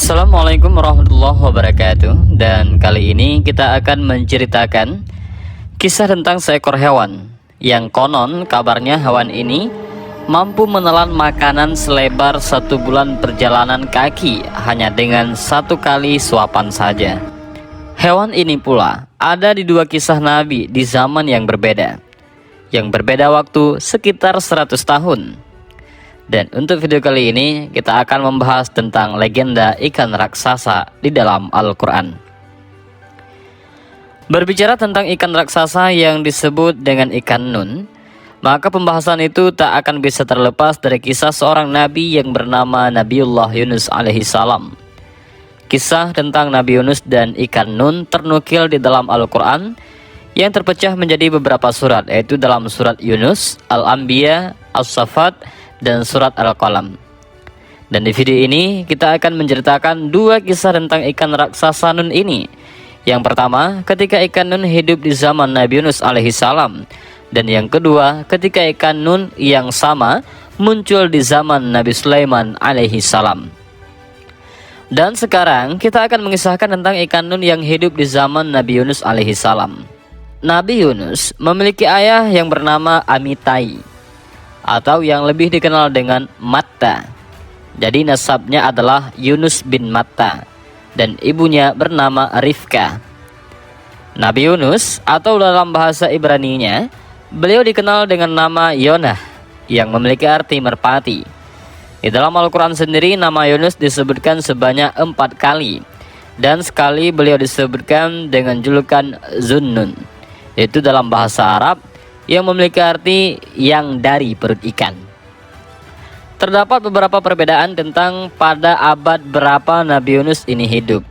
Assalamualaikum warahmatullahi wabarakatuh. Dan kali ini kita akan menceritakan kisah tentang seekor hewan yang konon kabarnya hewan ini mampu menelan makanan selebar 1 bulan perjalanan kaki hanya dengan 1 kali suapan saja. Hewan ini pula ada di 2 kisah Nabi di zaman yang berbeda waktu sekitar 100 tahun. Dan untuk video kali ini kita akan membahas tentang legenda ikan raksasa di dalam Al-Quran. Berbicara tentang ikan raksasa yang disebut dengan ikan nun, maka pembahasan itu tak akan bisa terlepas dari kisah seorang nabi yang bernama Nabiullah Yunus alaihissalam. Kisah tentang Nabi Yunus dan ikan nun ternukil di dalam Al-Quran yang terpecah menjadi beberapa surat, yaitu dalam surat Yunus, Al-Anbiya, As-Saffat, dan surat Al-Qalam. Dan di video ini kita akan menceritakan 2 kisah tentang ikan raksasa nun ini. Yang pertama, ketika ikan nun hidup di zaman Nabi Yunus alaihissalam, dan yang kedua, ketika ikan nun yang sama muncul di zaman Nabi Sulaiman alaihissalam. Dan sekarang kita akan mengisahkan tentang ikan nun yang hidup di zaman Nabi Yunus alaihissalam. Nabi Yunus memiliki ayah yang bernama Amitai, atau yang lebih dikenal dengan Matta. Jadi nasabnya adalah Yunus bin Matta, dan ibunya bernama Rifka. Nabi Yunus, atau dalam bahasa Ibraninya, beliau dikenal dengan nama Yonah, yang memiliki arti merpati. Di dalam Al-Quran sendiri nama Yunus disebutkan sebanyak 4 kali, dan sekali beliau disebutkan dengan julukan Zunnun, yaitu dalam bahasa Arab yang memiliki arti yang dari perut ikan. Terdapat beberapa perbedaan tentang pada abad berapa Nabi Yunus ini hidup.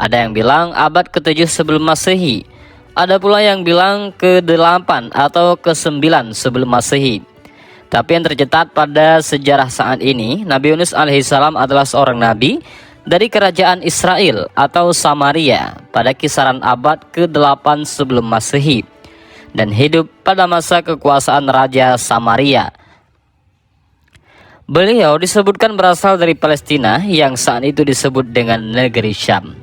Ada yang bilang abad ke-7 sebelum Masehi, ada pula yang bilang ke-8 atau ke-9 sebelum Masehi. Tapi yang tercatat pada sejarah saat ini, Nabi Yunus alaihissalam adalah seorang nabi dari kerajaan Israel atau Samaria pada kisaran abad ke-8 sebelum Masehi, dan hidup pada masa kekuasaan Raja Samaria. Beliau disebutkan berasal dari Palestina yang saat itu disebut dengan negeri Syam.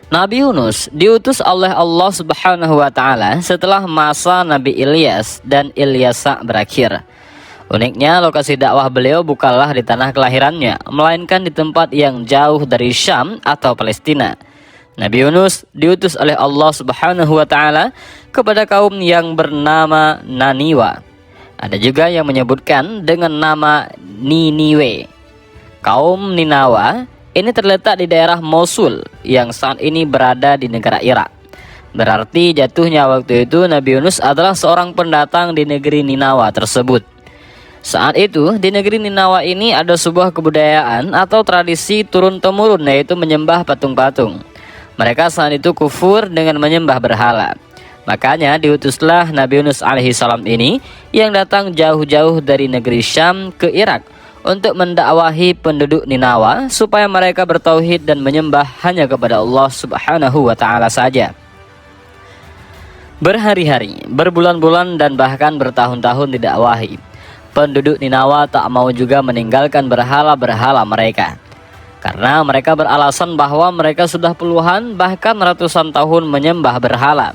Nabi Yunus diutus oleh Allah Subhanahu wa Ta'ala setelah masa Nabi Ilyas dan Ilyasa berakhir. Uniknya, lokasi dakwah beliau bukanlah di tanah kelahirannya, melainkan di tempat yang jauh dari Syam atau Palestina. Nabi Yunus diutus oleh Allah Subhanahu wa Ta'ala kepada kaum yang bernama Naniwa. Ada juga yang menyebutkan dengan nama Niniwe. Kaum Ninawa ini terletak di daerah Mosul yang saat ini berada di negara Irak. Berarti jatuhnya waktu itu Nabi Yunus adalah seorang pendatang di negeri Ninawa tersebut. Saat itu di negeri Ninawa ini ada sebuah kebudayaan atau tradisi turun-temurun, yaitu menyembah patung-patung. Mereka saat itu kufur dengan menyembah berhala. Makanya diutuslah Nabi Yunus alaihissalam ini yang datang jauh-jauh dari negeri Syam ke Irak untuk mendakwahi penduduk Ninawa supaya mereka bertauhid dan menyembah hanya kepada Allah Subhanahu wa Ta'ala saja. Berhari-hari, berbulan-bulan, dan bahkan bertahun-tahun didakwahi. Penduduk Ninawa tak mau juga meninggalkan berhala-berhala mereka, karena mereka beralasan bahwa mereka sudah puluhan bahkan ratusan tahun menyembah berhala.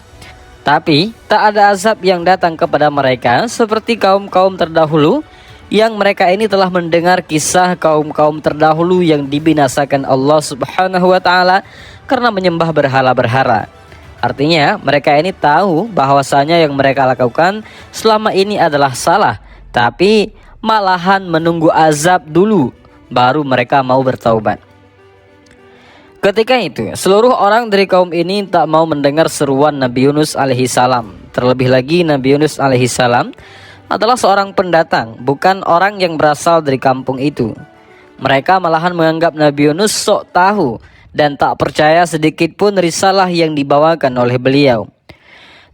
Tapi tak ada azab yang datang kepada mereka seperti kaum-kaum terdahulu, yang mereka ini telah mendengar kisah kaum-kaum terdahulu yang dibinasakan Allah Subhanahu wa Ta'ala karena menyembah berhala-berhala. Artinya mereka ini tahu bahwasanya yang mereka lakukan selama ini adalah salah, tapi malahan menunggu azab dulu baru mereka mau bertaubat. Ketika itu, seluruh orang dari kaum ini tak mau mendengar seruan Nabi Yunus alaihissalam. Terlebih lagi Nabi Yunus alaihissalam adalah seorang pendatang, bukan orang yang berasal dari kampung itu. Mereka malahan menganggap Nabi Yunus sok tahu dan tak percaya sedikit pun risalah yang dibawakan oleh beliau.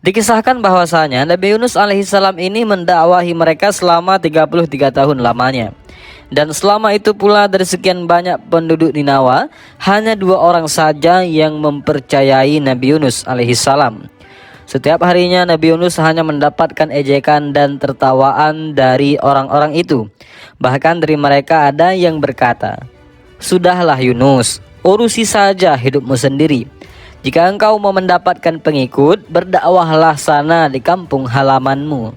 Dikisahkan bahwasanya Nabi Yunus alaihissalam ini mendakwahi mereka selama 33 tahun lamanya. Dan selama itu pula dari sekian banyak penduduk Ninawa, hanya 2 orang saja yang mempercayai Nabi Yunus alaihissalam. Setiap harinya Nabi Yunus hanya mendapatkan ejekan dan tertawaan dari orang-orang itu. Bahkan dari mereka ada yang berkata, "Sudahlah Yunus, urusi saja hidupmu sendiri. Jika engkau mau mendapatkan pengikut, berdakwahlah sana di kampung halamanmu."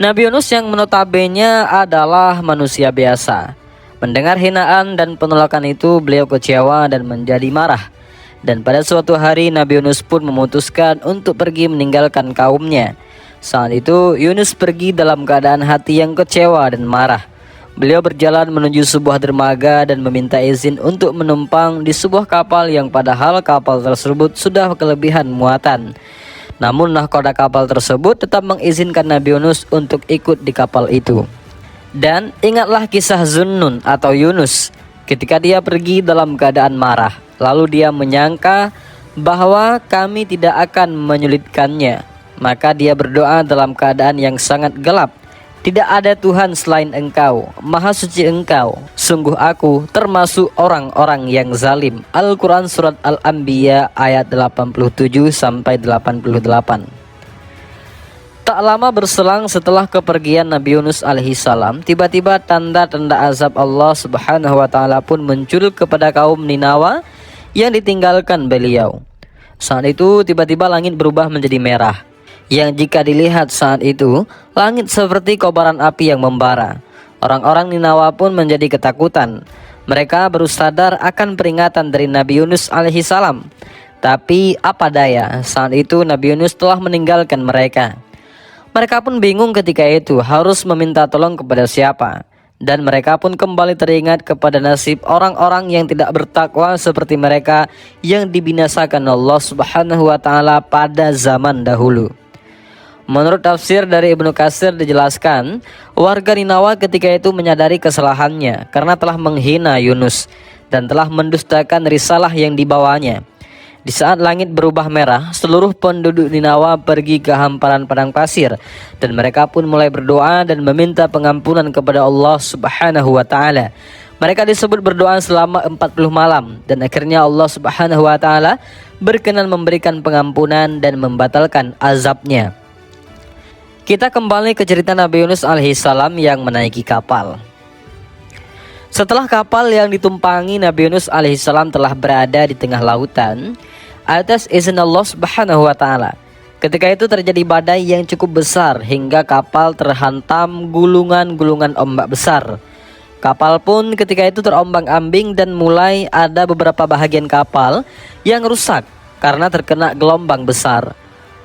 Nabi Yunus yang notabene adalah manusia biasa, mendengar hinaan dan penolakan itu, beliau kecewa dan menjadi marah. Dan pada suatu hari Nabi Yunus pun memutuskan untuk pergi meninggalkan kaumnya. Saat itu Yunus pergi dalam keadaan hati yang kecewa dan marah. Beliau berjalan menuju sebuah dermaga dan meminta izin untuk menumpang di sebuah kapal yang padahal kapal tersebut sudah kelebihan muatan. Namun nahkoda kapal tersebut tetap mengizinkan Nabi Yunus untuk ikut di kapal itu. Dan ingatlah kisah Zunnun atau Yunus ketika dia pergi dalam keadaan marah. Lalu dia menyangka bahwa kami tidak akan menyulitkannya. Maka dia berdoa dalam keadaan yang sangat gelap. "Tidak ada Tuhan selain Engkau, Maha Suci Engkau. Sungguh aku termasuk orang-orang yang zalim." Al-Quran Surat Al-Anbiya ayat 87-88. Tak lama berselang setelah kepergian Nabi Yunus alaihissalam, tiba-tiba tanda-tanda azab Allah subhanahu wa ta'ala pun muncul kepada kaum Ninawa yang ditinggalkan beliau. Saat itu tiba-tiba langit berubah menjadi merah, yang jika dilihat saat itu, langit seperti kobaran api yang membara. Orang-orang Ninawa pun menjadi ketakutan. Mereka baru sadar akan peringatan dari Nabi Yunus alaihissalam. Tapi apa daya, saat itu Nabi Yunus telah meninggalkan mereka. Mereka pun bingung ketika itu harus meminta tolong kepada siapa. Dan mereka pun kembali teringat kepada nasib orang-orang yang tidak bertakwa seperti mereka yang dibinasakan Allah subhanahu wa ta'ala pada zaman dahulu. Menurut tafsir dari Ibnu Katsir dijelaskan, warga Ninawa ketika itu menyadari kesalahannya karena telah menghina Yunus dan telah mendustakan risalah yang dibawanya. Di saat langit berubah merah, seluruh penduduk Ninawa pergi ke hamparan padang pasir dan mereka pun mulai berdoa dan meminta pengampunan kepada Allah subhanahu wa ta'ala. Mereka disebut berdoa selama 40 malam dan akhirnya Allah subhanahu wa ta'ala berkenan memberikan pengampunan dan membatalkan azabnya. Kita kembali ke cerita Nabi Yunus alaihissalam yang menaiki kapal. Setelah kapal yang ditumpangi Nabi Yunus alaihissalam telah berada di tengah lautan atas izin Allah subhanahu wa ta'ala, ketika itu terjadi badai yang cukup besar hingga kapal terhantam gulungan-gulungan ombak besar. Kapal pun ketika itu terombang-ambing dan mulai ada beberapa bahagian kapal yang rusak karena terkena gelombang besar.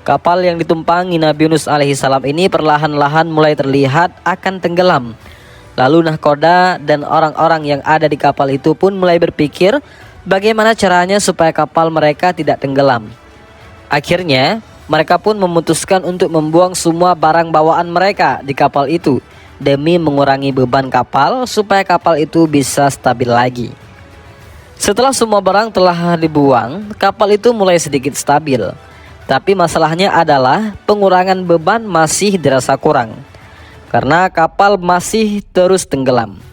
Kapal yang ditumpangi Nabi Yunus alaihissalam ini perlahan-lahan mulai terlihat akan tenggelam. Lalu nahkoda dan orang-orang yang ada di kapal itu pun mulai berpikir bagaimana caranya supaya kapal mereka tidak tenggelam. Akhirnya mereka pun memutuskan untuk membuang semua barang bawaan mereka di kapal itu demi mengurangi beban kapal supaya kapal itu bisa stabil lagi. Setelah semua barang telah dibuang, kapal itu mulai sedikit stabil. Tapi masalahnya adalah pengurangan beban masih dirasa kurang karena kapal masih terus tenggelam.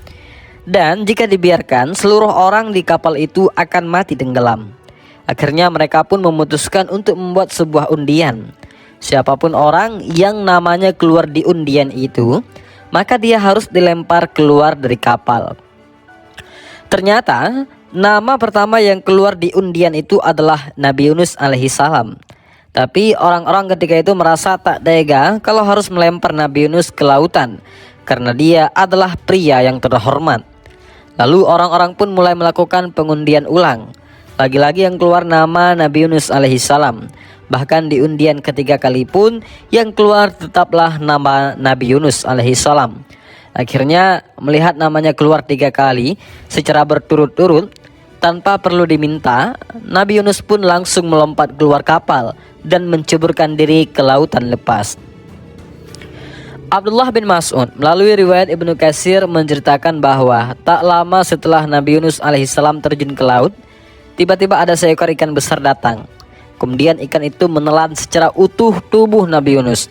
Dan jika dibiarkan, seluruh orang di kapal itu akan mati tenggelam. Akhirnya mereka pun memutuskan untuk membuat sebuah undian. Siapapun orang yang namanya keluar di undian itu, maka dia harus dilempar keluar dari kapal. Ternyata nama pertama yang keluar di undian itu adalah Nabi Yunus alaihissalam. Tapi orang-orang ketika itu merasa tak tega kalau harus melempar Nabi Yunus ke lautan karena dia adalah pria yang terhormat. Lalu orang-orang pun mulai melakukan pengundian ulang. Lagi-lagi yang keluar nama Nabi Yunus alaihissalam. Bahkan di undian ketiga kali pun yang keluar tetaplah nama Nabi Yunus alaihissalam. Akhirnya melihat namanya keluar 3 kali secara berturut-turut tanpa perlu diminta, Nabi Yunus pun langsung melompat keluar kapal dan menceburkan diri ke lautan lepas. Abdullah bin Mas'ud melalui riwayat Ibnu Katsir menceritakan bahwa tak lama setelah Nabi Yunus alaihissalam terjun ke laut, tiba-tiba ada seekor ikan besar datang. Kemudian ikan itu menelan secara utuh tubuh Nabi Yunus.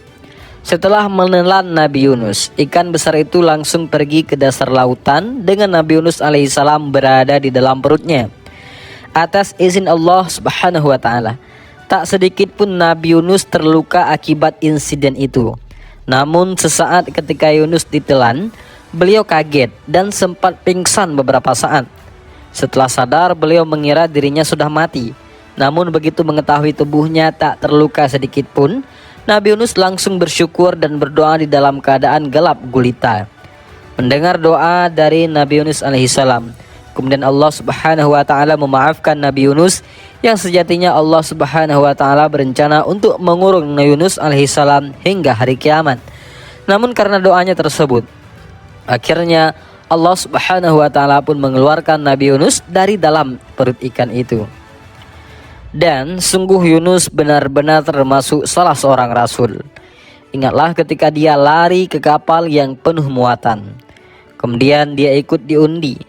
Setelah menelan Nabi Yunus, ikan besar itu langsung pergi ke dasar lautan dengan Nabi Yunus alaihissalam berada di dalam perutnya. Atas izin Allah subhanahu wa ta'ala, tak sedikit pun Nabi Yunus terluka akibat insiden itu. Namun sesaat ketika Yunus ditelan, Beliau kaget dan sempat pingsan beberapa saat. Setelah sadar, beliau mengira dirinya sudah mati. Namun begitu mengetahui tubuhnya tak terluka sedikit pun, Nabi Yunus langsung bersyukur dan berdoa di dalam keadaan gelap gulita. Mendengar doa dari Nabi Yunus alaihissalam, kemudian Allah subhanahu wa ta'ala memaafkan Nabi Yunus, yang sejatinya Allah subhanahu wa ta'ala berencana untuk mengurung Nabi Yunus alaihissalam hingga hari kiamat. Namun karena doanya tersebut, akhirnya Allah subhanahu wa ta'ala pun mengeluarkan Nabi Yunus dari dalam perut ikan itu. Dan sungguh Yunus benar-benar termasuk salah seorang rasul. Ingatlah ketika dia lari ke kapal yang penuh muatan. Kemudian dia ikut diundi.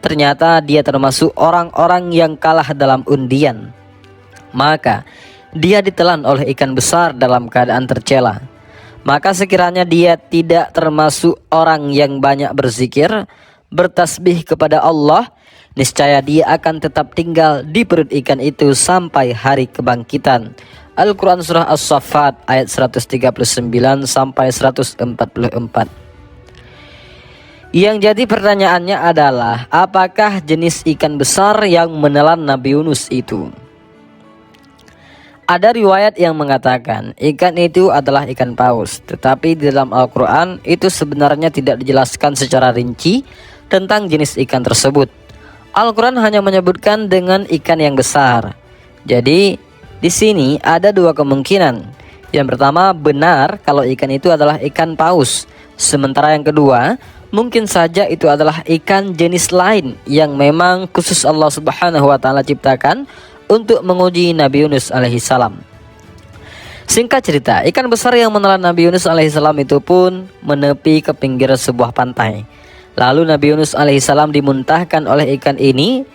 Ternyata dia termasuk orang-orang yang kalah dalam undian. Maka dia ditelan oleh ikan besar dalam keadaan tercela. Maka sekiranya dia tidak termasuk orang yang banyak berzikir, bertasbih kepada Allah, niscaya dia akan tetap tinggal di perut ikan itu sampai hari kebangkitan. Al-Quran Surah As-Saffat ayat 139 sampai 144. Yang jadi pertanyaannya adalah, apakah jenis ikan besar yang menelan Nabi Yunus itu? Ada riwayat yang mengatakan ikan itu adalah ikan paus, tetapi di dalam Al-Quran itu sebenarnya tidak dijelaskan secara rinci tentang jenis ikan tersebut. Al-Quran hanya menyebutkan dengan ikan yang besar. Jadi di sini ada dua kemungkinan. Yang pertama, benar kalau ikan itu adalah ikan paus. Sementara yang kedua, mungkin saja itu adalah ikan jenis lain yang memang khusus Allah subhanahu wa ta'ala ciptakan untuk menguji Nabi Yunus alaihissalam. Singkat cerita, ikan besar yang menelan Nabi Yunus alaihissalam itu pun menepi ke pinggir sebuah pantai. Lalu Nabi Yunus alaihissalam dimuntahkan oleh ikan ini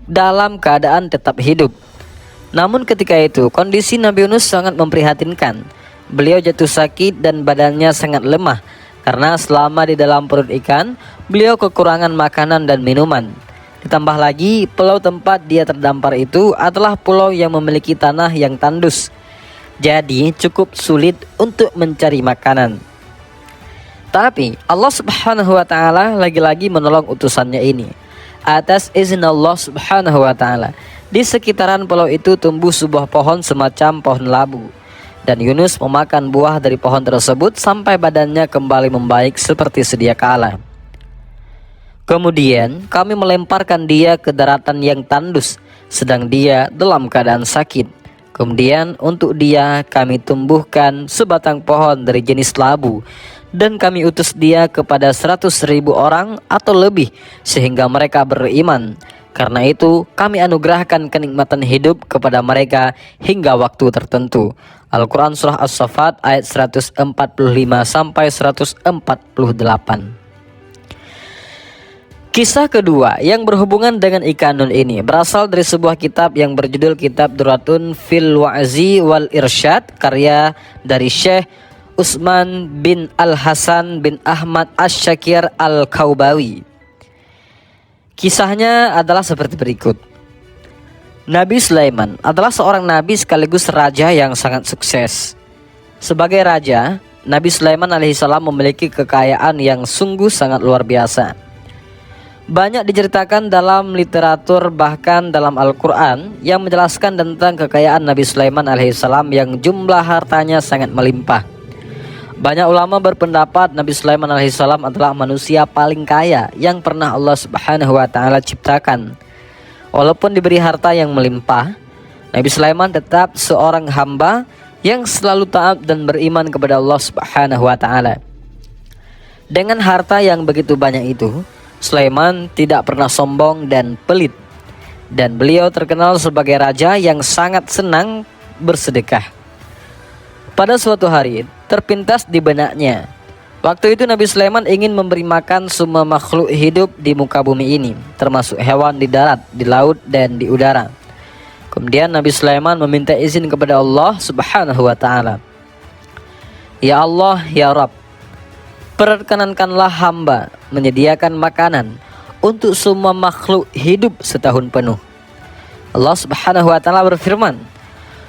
dalam keadaan tetap hidup. Namun ketika itu kondisi Nabi Yunus sangat memprihatinkan. Beliau jatuh sakit dan badannya sangat lemah karena selama di dalam perut ikan beliau kekurangan makanan dan minuman. Ditambah lagi pulau tempat dia terdampar itu adalah pulau yang memiliki tanah yang tandus. Jadi cukup sulit untuk mencari makanan. Tapi Allah subhanahu wa ta'ala lagi-lagi menolong utusannya ini. Atas izin Allah subhanahu wa ta'ala, di sekitaran pulau itu tumbuh sebuah pohon semacam pohon labu. Dan Yunus memakan buah dari pohon tersebut sampai badannya kembali membaik seperti sedia kala. Kemudian kami melemparkan dia ke daratan yang tandus, sedang dia dalam keadaan sakit. Kemudian untuk dia kami tumbuhkan sebatang pohon dari jenis labu, dan kami utus dia kepada 100.000 orang atau lebih, sehingga mereka beriman. Karena itu kami anugerahkan kenikmatan hidup kepada mereka hingga waktu tertentu. Al-Quran Surah As-Saffat ayat 145 sampai 148. Kisah kedua yang berhubungan dengan ikan nun ini berasal dari sebuah kitab yang berjudul Kitab Duratun fil Wa'zi wal Irsyad, karya dari Syekh Utsman bin Al-Hasan bin Ahmad Asy-Syakir Al-Kaubawi. Kisahnya adalah seperti berikut. Nabi Sulaiman adalah seorang nabi sekaligus raja yang sangat sukses. Sebagai raja, Nabi Sulaiman alaihissalam memiliki kekayaan yang sungguh sangat luar biasa. Banyak diceritakan dalam literatur, bahkan dalam Al-Quran, yang menjelaskan tentang kekayaan Nabi Sulaiman alaihissalam yang jumlah hartanya sangat melimpah. Banyak ulama berpendapat Nabi Sulaiman alaihissalam adalah manusia paling kaya yang pernah Allah subhanahu wa ta'ala ciptakan. Walaupun diberi harta yang melimpah, Nabi Sulaiman tetap seorang hamba yang selalu taat dan beriman kepada Allah subhanahu wa ta'ala. Dengan harta yang begitu banyak itu, Sulaiman tidak pernah sombong dan pelit, dan beliau terkenal sebagai raja yang sangat senang bersedekah. Pada suatu hari, terpintas di benaknya, waktu itu Nabi Sulaiman ingin memberi makan semua makhluk hidup di muka bumi ini, termasuk hewan di darat, di laut, dan di udara. Kemudian Nabi Sulaiman meminta izin kepada Allah subhanahu wa ta'ala. Ya Allah, ya Rabb, perkenankanlah hamba menyediakan makanan untuk semua makhluk hidup setahun penuh. Allah subhanahu wa ta'ala berfirman,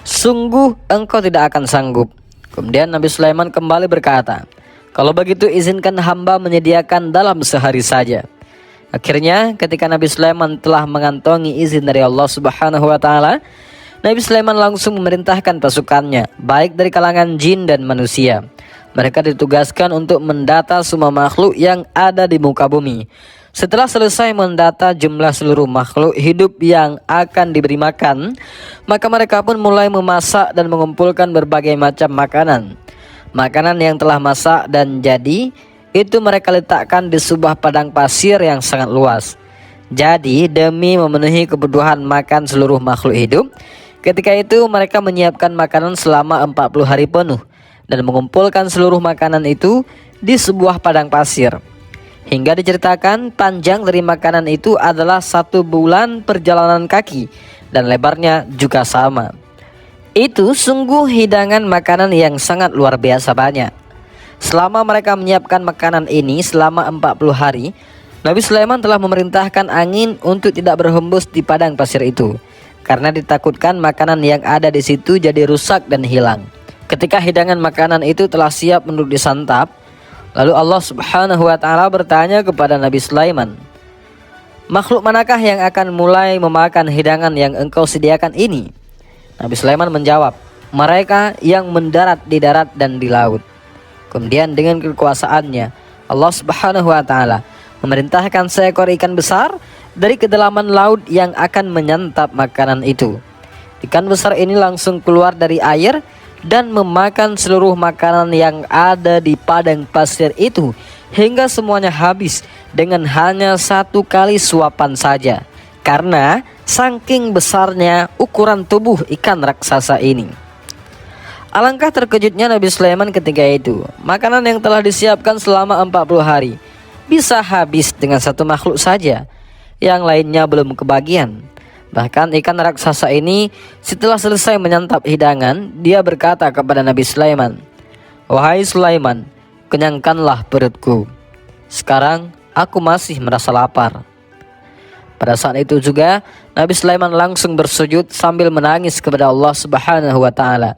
sungguh engkau tidak akan sanggup. Kemudian Nabi Sulaiman kembali berkata, Kalau begitu izinkan hamba menyediakan dalam sehari saja. Akhirnya ketika Nabi Sulaiman telah mengantongi izin dari Allah Subhanahu wa taala, Nabi Sulaiman langsung memerintahkan pasukannya, baik dari kalangan jin dan manusia. Mereka ditugaskan untuk mendata semua makhluk yang ada di muka bumi. Setelah selesai mendata jumlah seluruh makhluk hidup yang akan diberi makan, maka mereka pun mulai memasak dan mengumpulkan berbagai macam makanan. Makanan yang telah masak dan jadi, itu mereka letakkan di sebuah padang pasir yang sangat luas. Jadi demi memenuhi kebutuhan makan seluruh makhluk hidup, ketika itu mereka menyiapkan makanan selama 40 hari penuh dan mengumpulkan seluruh makanan itu di sebuah padang pasir. Hingga diceritakan panjang dari makanan itu adalah 1 bulan perjalanan kaki dan lebarnya juga sama. Itu sungguh hidangan makanan yang sangat luar biasa banyak. Selama mereka menyiapkan makanan ini selama 40 hari, Nabi Sulaiman telah memerintahkan angin untuk tidak berhembus di padang pasir itu, karena ditakutkan makanan yang ada di situ jadi rusak dan hilang. Ketika hidangan makanan itu telah siap untuk disantap, lalu Allah Subhanahu wa taala bertanya kepada Nabi Sulaiman, "Makhluk manakah yang akan mulai memakan hidangan yang engkau sediakan ini?" Nabi Sulaiman menjawab, "Mereka yang mendarat di darat dan di laut." Kemudian dengan kekuasaannya, Allah Subhanahu wa taala memerintahkan seekor ikan besar dari kedalaman laut yang akan menyantap makanan itu. Ikan besar ini langsung keluar dari air dan memakan seluruh makanan yang ada di padang pasir itu hingga semuanya habis dengan hanya 1 kali suapan saja, karena saking besarnya ukuran tubuh ikan raksasa ini. Alangkah terkejutnya Nabi Sulaiman ketika itu. Makanan yang telah disiapkan selama 40 hari bisa habis dengan 1 makhluk saja, yang lainnya belum kebagian. Bahkan ikan raksasa ini setelah selesai menyantap hidangan, dia berkata kepada Nabi Sulaiman, "Wahai Sulaiman, kenyangkanlah perutku. Sekarang aku masih merasa lapar." Pada saat itu juga Nabi Sulaiman langsung bersujud sambil menangis kepada Allah Subhanahu wa taala.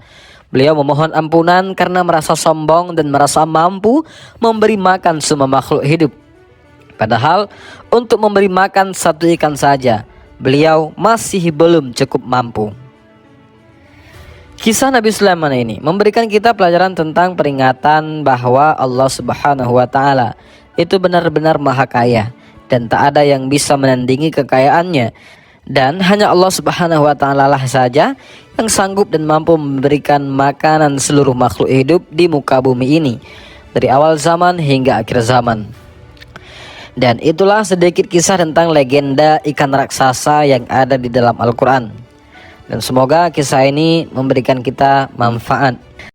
Beliau memohon ampunan karena merasa sombong dan merasa mampu memberi makan semua makhluk hidup. Padahal untuk memberi makan 1 ikan saja, beliau masih belum cukup mampu. Kisah Nabi Sulaiman ini memberikan kita pelajaran tentang peringatan bahwa Allah Subhanahu wa taala itu benar-benar maha kaya dan tak ada yang bisa menandingi kekayaannya, dan hanya Allah Subhanahu wa taala lah saja yang sanggup dan mampu memberikan makanan seluruh makhluk hidup di muka bumi ini dari awal zaman hingga akhir zaman. Dan itulah sedikit kisah tentang legenda ikan raksasa yang ada di dalam Al-Quran. Dan semoga kisah ini memberikan kita manfaat